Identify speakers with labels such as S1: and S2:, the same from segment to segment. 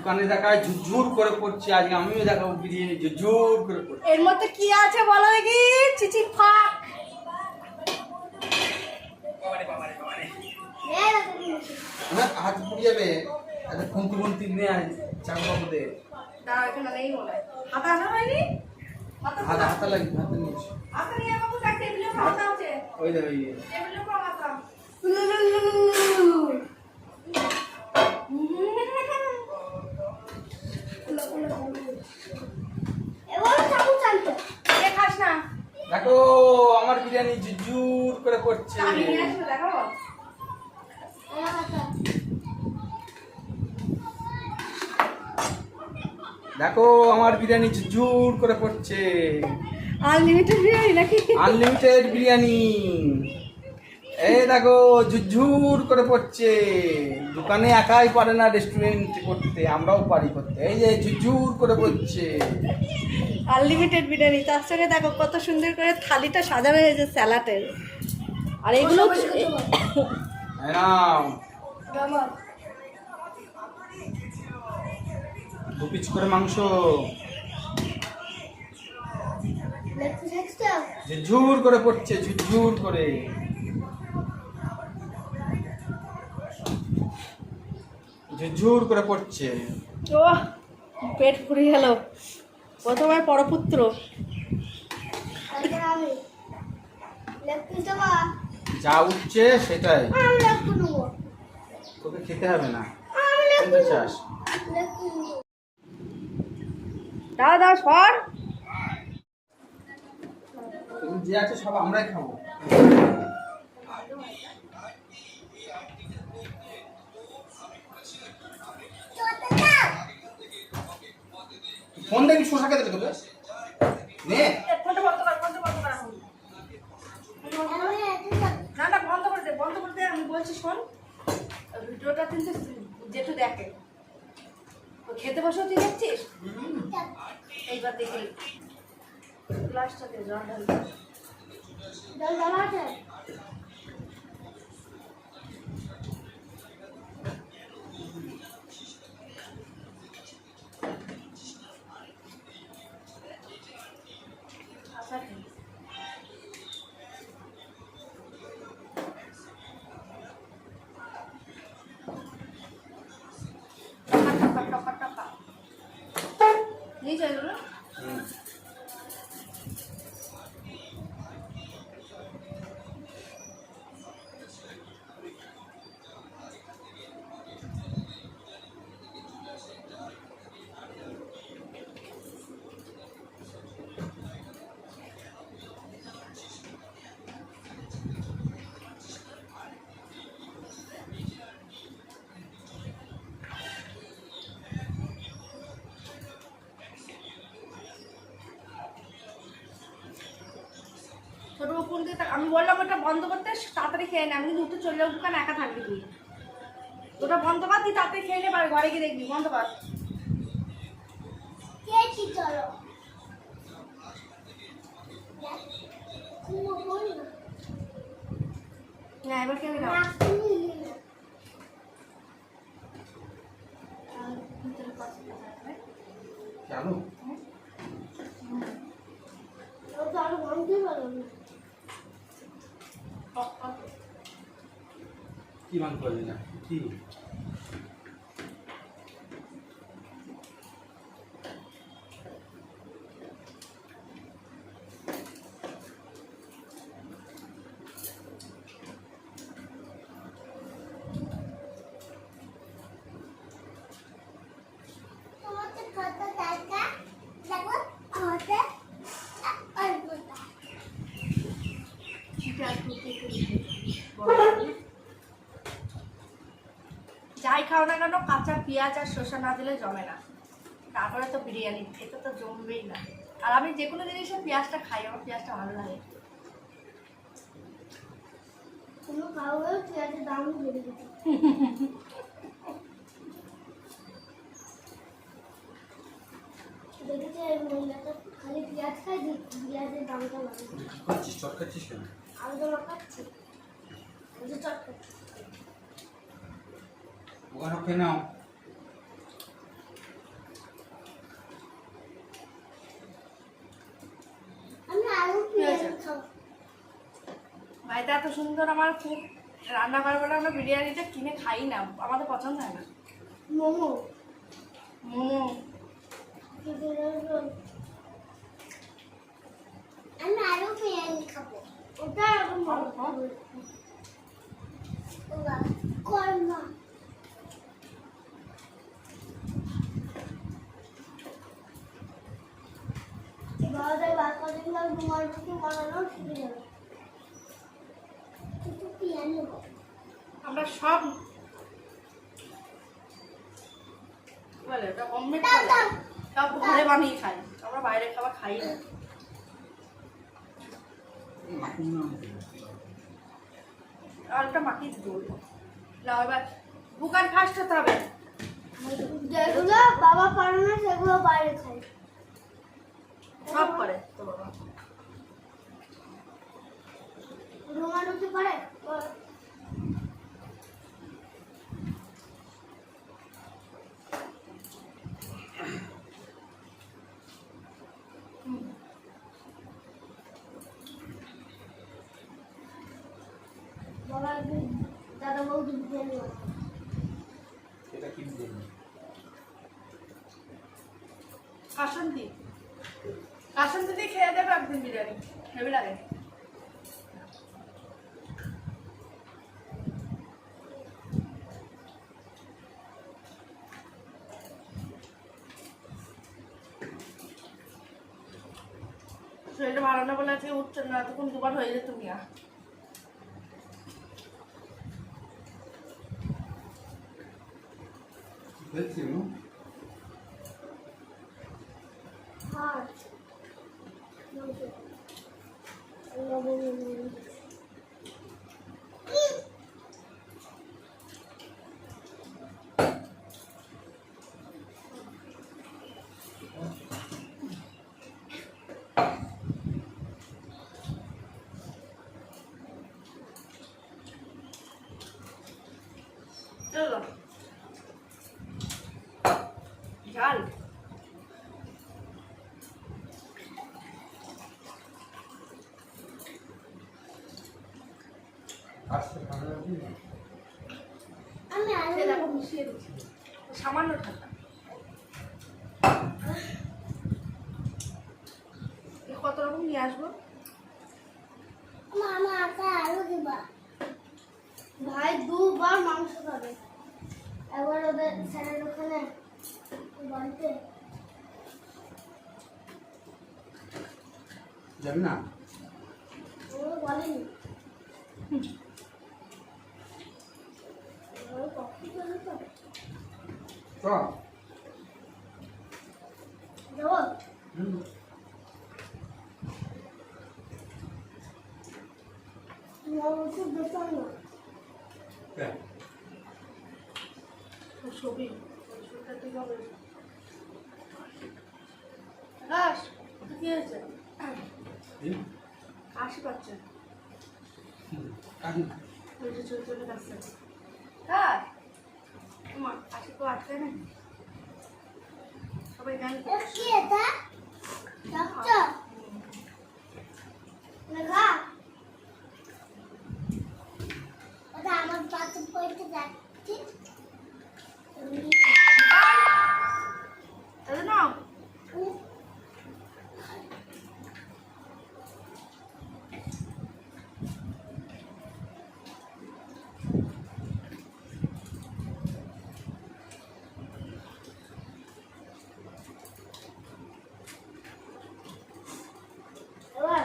S1: দোকানে দেখায় ঝুরঝুর করে পড়ছে, আজকে আমিও দেখাবো বিরিয়ানি ঝুরঝুর করে পড়ছে।
S2: এর মধ্যে কি আছে বলো দেখি? চিচি ফাক।
S1: হাত পুড়ে যাবে। আচ্ছা খুন্তি খুন্তি নিয়ে আয় চাকবাবুতে।
S2: দাঁড়াও, এখানে নেই মনে হয়। হাতা আনা হয়নি?
S1: হাতা হাতা লাগবে, হাতে নিয়েছি।
S2: হাতা নিয়ে বাবু দেখ, টেবিলের উপর হাতা আছে।
S1: ওই দেখ ওই
S2: টেবিলের উপর হাতা। এ খাস না।
S1: দেখো আমার বিরিয়ানি ঝুরঝুর করে পড়ছে।
S2: আমি নিয়ে আসবো, দেখো।
S1: দেখো আমার বিরিয়ানি ঝুরঝুর করে পড়ছে।
S2: আনলিমিটেড বিরিয়ানি নাকি?
S1: আনলিমিটেড বিরিয়ানি। এই দেখো ঝুরঝুর করে পড়ছে। দোকানে একাই পারে না রেস্টুরেন্ট করতে, আমরাও পারি করতে। এই যে ঝুরঝুর করে পড়ছে।
S2: আনলিমিটেড বিরিয়ানি, তার সঙ্গে দেখো কত সুন্দর করে থালিটা সাজানো হয়েছে স্যালাডের। আর এগুলো
S1: নাও 2 পিস করে মাংস, ঝুরঝুর করে পড়ছে, ঝুরঝুর করে। ঝুরঝুর করে পড়ছে।
S2: ও পেট পুড়ে গেল। প্রথমে পরপুত্র।
S1: যা উঠছে সেটাই তোকে খেতে হবে না। চাস
S2: দাদা দাদা সর।
S1: তুমি যে আছে সব আমরাই খাবো। ফোন দেখি শোষা খেতে তোকে নে।
S2: ফোনটা বন্ধ কর, ফোনটা বন্ধ কর এখন। না না বন্ধ করে দে, বন্ধ করে দে। আমি বলছি শোন, ভিডিওটা কিন্তু যেটু দেখে। ও খেতে বসেও তুই দেখছিস? এইবার দেখি গ্লাসটাতে জল ঢালি। জল ঢালা আছে? আচ্ছা নিয়ে যাই না। ছোট ফোন দিয়ে আমি বললাম ওটা বন্ধ করতে, তাড়াতাড়ি খেয়ে নে। আমি কিন্তু উঠে চলে যাবো, দোকানে একা থাকবি তুই। ওটা বন্ধ কর, তুই তাড়াতাড়ি খেয়ে নে, ঘরে গিয়ে দেখবি। বন্ধ কর। চলো না, এবার খেয়ে না।
S1: কেন কি মান করবি না কি?
S2: যাই খাও না কেন, কাঁচা পেঁয়াজ আর শসা না দিলে জমে না। তারপরে তো বিরিয়ানি খেতে তো জমবেই না। আর আমি যে কোনো জিনিসে পেঁয়াজটা খাই, আমার পেঁয়াজটা ভালো লাগে। কোনো খাওয়া পেঁয়াজের দাম বেড়ে গেছে। দেখেছে মহিলাটা খালি পেঁয়াজ খাই, পেঁয়াজের দামটা বাড়ে।
S1: খাচ্ছিস চট খাচ্ছিস কেন?
S2: আমি তো খাচ্ছি, আমি তো চট খাচ্ছি।
S1: ওখানে খেয়ে নাও।
S2: এত সুন্দর আমার খুব রান্না করে বলে আমরা বিরিয়ানিটা কিনে খাই না, আমাদের পছন্দ হয় না।
S3: মোমো
S2: মোমো
S3: আমি আরো বিরিয়ানি খাবো, ওটা এখন ভালো খাবো। কর্মা বাবাদের বাচ্চা দিন তোমার রুটি বানানো শিখে যাবে। একটু পিয়ানো নেবো।
S2: আমরা সব কি বলে ওটা হোমমেড সব ঘরে বানিয়ে খাই, আমরা বাইরে খাবার খাই না। আলটা মাখিয়ে দিতে না, এবার বুকার ফার্স্ট হতে হবে।
S3: যেগুলো বাবা পারে না সেগুলো বাইরে খাই।
S2: সব করে তো বাবা।
S3: রুমা রুটি পারে? বাবা দাদা বৌদি বিরিয়ানি বানাবে।
S1: এটা কি বিরিয়ানি?
S2: কাসন্দি কাসন্দি দিয়ে খেয়ে দেবে একদিন বিরিয়ানি, হেভি লাগে। শরীরটা ভালো না বলে আজকে উঠছে না, তখন দুবার হয়ে যেত মিয়া।
S1: দেখছি না
S3: হাট লবণ
S2: চলো ঝাল
S1: আজকে খাওয়া যাবে না?
S3: আমি আলু
S2: দেখো মিশিয়ে দিচ্ছি সামান্য ঠান্ডা। কত রকম নিয়ে আসবো?
S3: মামা আটা আলু দিবা। ভাই দুবার মাংস খাবে, একবার ওদের স্যারের ওখানে বাড়িতে
S1: যাবি না?
S3: ও বলেনি। ও কফি চলে তো
S1: চল।
S3: যাবো।
S1: হুম।
S3: ওষুধ বেতন না
S1: হ্যাঁ।
S2: ছবি ওষুধটা ঠিক হবে। আকাশ কি হয়েছে?
S1: হুম।
S2: কাশি পাচ্ছে,
S1: কাশি।
S2: ওই যে চলে চলে যাচ্ছে। হ্যাঁ মা কাশি তো আটকে না, সবাই গান
S3: এটা কি এটা ডাক্তার লাগা ওটা আমার পাশে পড়তে যাচ্ছে
S2: তাহলে নাও।
S3: এবার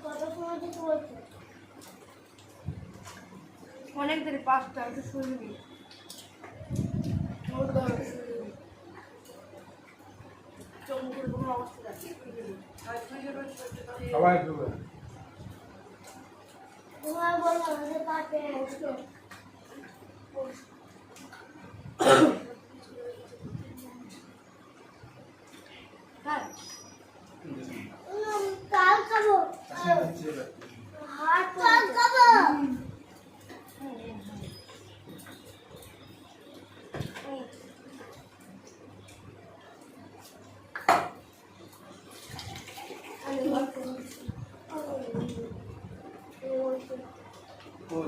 S3: কত সময় থেকে বলছো?
S2: অনেক দেরি, 5টা একটু শুয়ে নিবি। চোখ মুখের কোনো অবস্থা যাচ্ছে
S1: সবাই ঢুকে।
S3: তোমার বললাম আমাদের পাশে বসো।
S2: হ্যাঁ
S3: কাল খাবো,
S1: কাশি হচ্ছে এবার।
S3: হাত কাল খাবো। তো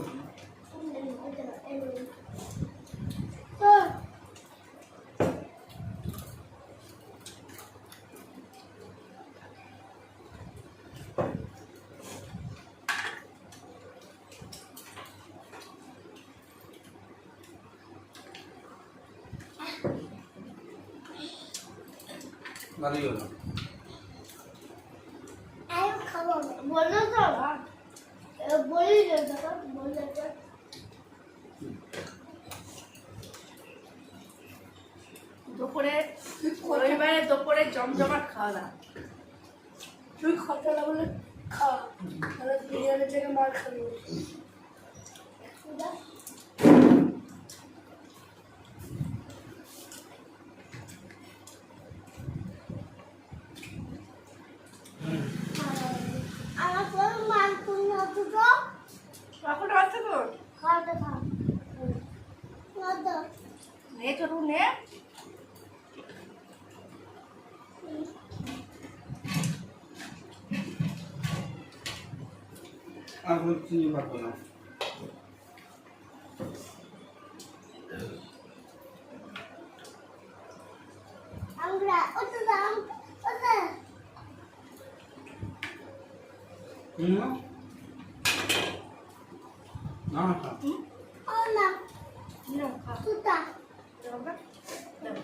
S1: ভালোই হলো।
S3: আমি খাবো না। বললো তো বলি দেখো বললে তো
S2: দুপুরে রবিবারে দুপুরে জমজমাট খাওয়া দাওয়া।
S4: তুই খাতা না বলে খা, তাহলে বিরিয়ানি থেকে মার খাবি।
S3: আমার কোনো মান তুমি হতো তো
S2: এখন আছে তো
S3: খাওয়াতে খাও খাওয়াতে
S2: নে চলু নে।
S1: আর কোনো চিনি পারবো না।
S3: আমরা ওটা দাম ওটা
S1: না না খা।
S3: ও না
S2: নাও খা।
S3: তুতা
S2: দাও না। দাও।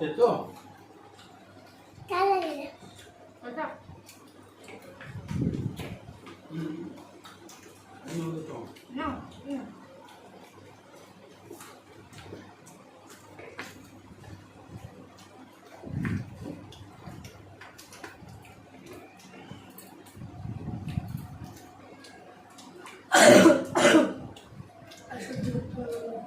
S1: এই তো
S3: কালে
S2: ওটা
S1: এই হলো তো।
S2: নাও নাও।
S4: আর সহ্য করতে পারবো না।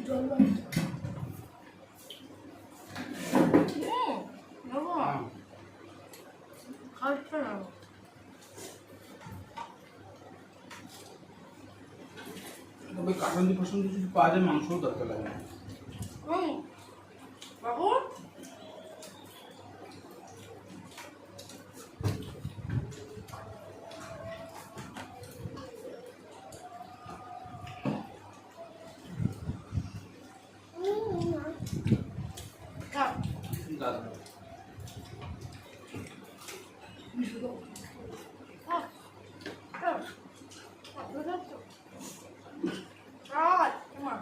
S4: জল বাড়ি।
S2: বাবা
S1: হ্যাঁ।
S2: খাওয়াচ্ছ না।
S1: তবে কাটন্দি পছন্দ যদি পাওয়া যায় মাংসও দরকার লাগে না।
S2: বাবু খাও।
S1: দাদা
S2: খাও। খাও। বুঝতে পারছো? খাও, তোমা।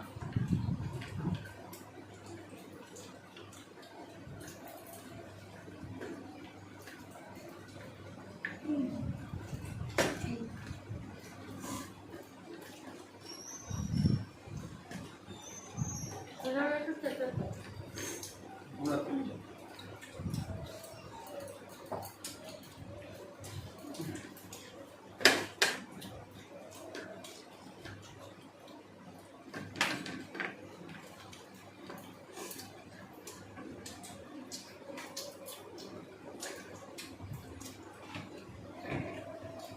S2: এবার একটু চেপে দাও।
S1: আমরা তো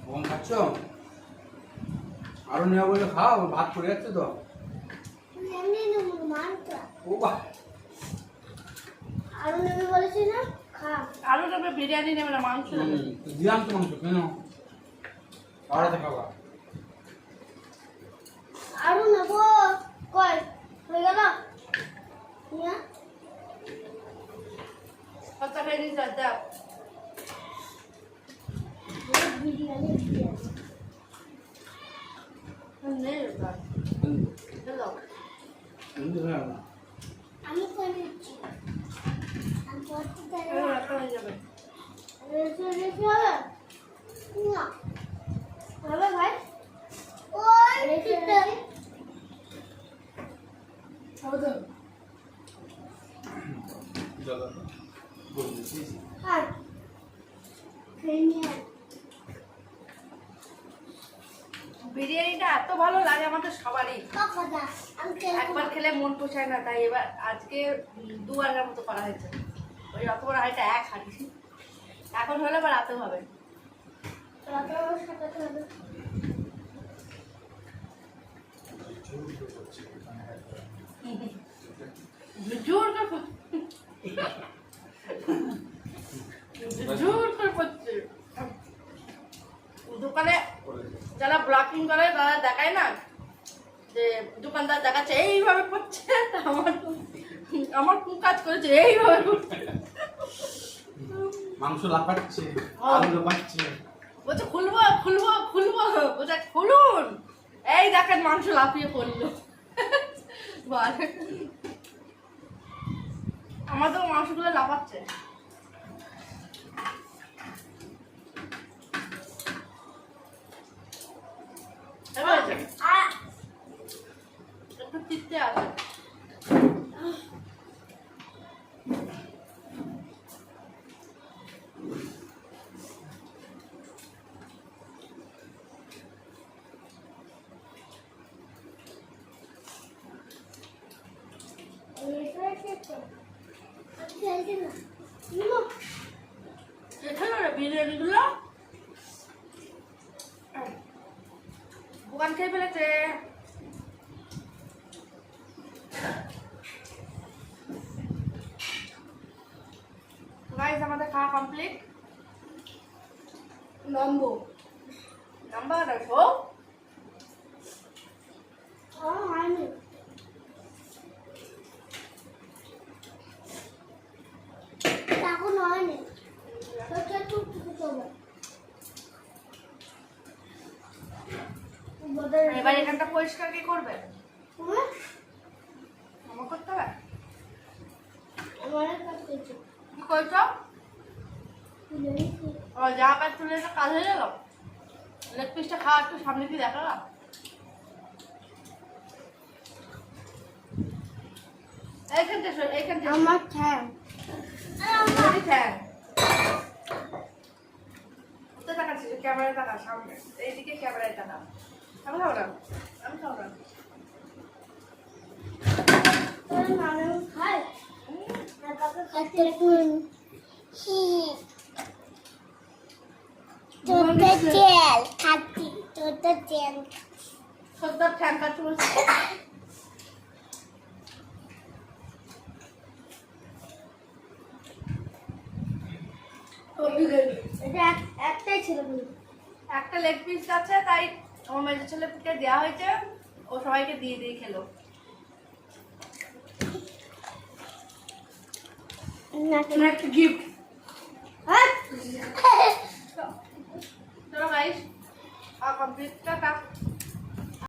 S1: বোন খাচ্ছ? আরো নেওয়া বলে খাও, ভাত পড়ে যাচ্ছে তো।
S3: এমনি নেবো মানটা
S1: ও বাহ,
S3: আরো নেবে বলেছি না খা
S2: আলু নেবে, বিরিয়ানি নেবে না মাংস নেবে?
S1: দিলাম তো মাংস কেন? আড়াতে খাবা।
S3: আরো নেবো কয় হয়ে গেল নিয়া
S2: কত খেয়ে নিস দাও।
S3: বিরিয়ানি বিরিয়ানি
S2: নেই ওটা। দাও।
S3: আমি করে দিচ্ছি আমি করতে চাই
S2: এবার একটা হয়ে যাবে।
S3: রেসে রেসে হবে না হবে ভাই ওই রেসে রেসে
S4: খাওয়া দাও।
S3: আর খেয়ে নিয়ে
S2: বিরিয়ানিটা এত ভালো লাগে আমাদের সবারই।
S3: কথা আমি খেয়ে
S2: একবার খেলে মন পোষায় না, তাই এবার আজকে দুবারের মতো করা হয়েছে। ওই অত বড় হাঁড়িটা এক হাঁড়ি, এখন হলে বা রাতে হবে।
S3: রাতের সাথে খাবে
S2: জোর করে পড়ছে। দোকানে যারা ব্লকিং করে তারা দেখায় না যে দোকানদার দেখাচ্ছে এইভাবে পড়ছে, আমার কোন কাজ করেছে এইভাবে পড়ছে।
S1: মাংস লাফাচ্ছে, আলু লাফাচ্ছে।
S2: বলছে খুলবো খুলবো খুলবো, বলছে খুলুন, এই দেখেন মাংস লাফিয়ে পড়লো। আমার তো মাংসগুলো লাফাচ্ছে। একটু তিতে আছে। এখানে রে বিরিয়ানিগুলো দোকান খেয়ে ফেলেছে। গাইস আমাদের খাওয়া কমপ্লিট।
S4: নামবো।
S2: নাম্বার রাখো।
S3: হয়নি এখন হয়নি তোকে একটু চলবে
S2: এবার এখানটা পরিষ্কার কি করবে? আমার করতে হবে।
S3: আমার কাজ করছে
S2: কি করছো? ও যা কাজ তুলে তো কাজ হয়ে গেল। লেগ পিসটা খাওয়া একটু সামনে দিয়ে দেখা গেল। এইখানটা এইখানটা
S3: আমার ঠ্যাং
S2: ঠ্যাং কোথায় তাকাচ্ছিস? ক্যামেরায় তাকা, সামনে এইদিকে ক্যামেরায় তাকা। আমি খাবো না, আমি খাবো না।
S3: তোর মানুষ খায় আর কাকা খাচ্ছে তেল খাচ্ছি তোর তেল
S2: সর্দার ঠ্যাং কাটতে বলছে।
S3: এটা একটাই ছিল কিন্তু
S2: একটা লেগ পিস আছে, তাই আমার মেজো ছেলেকে দেওয়া হয়েছে, ও সবাইকে দিয়ে দিয়ে খেলো। একটা গিফট। চলো গাইস, কমপ্লিট। টাটা।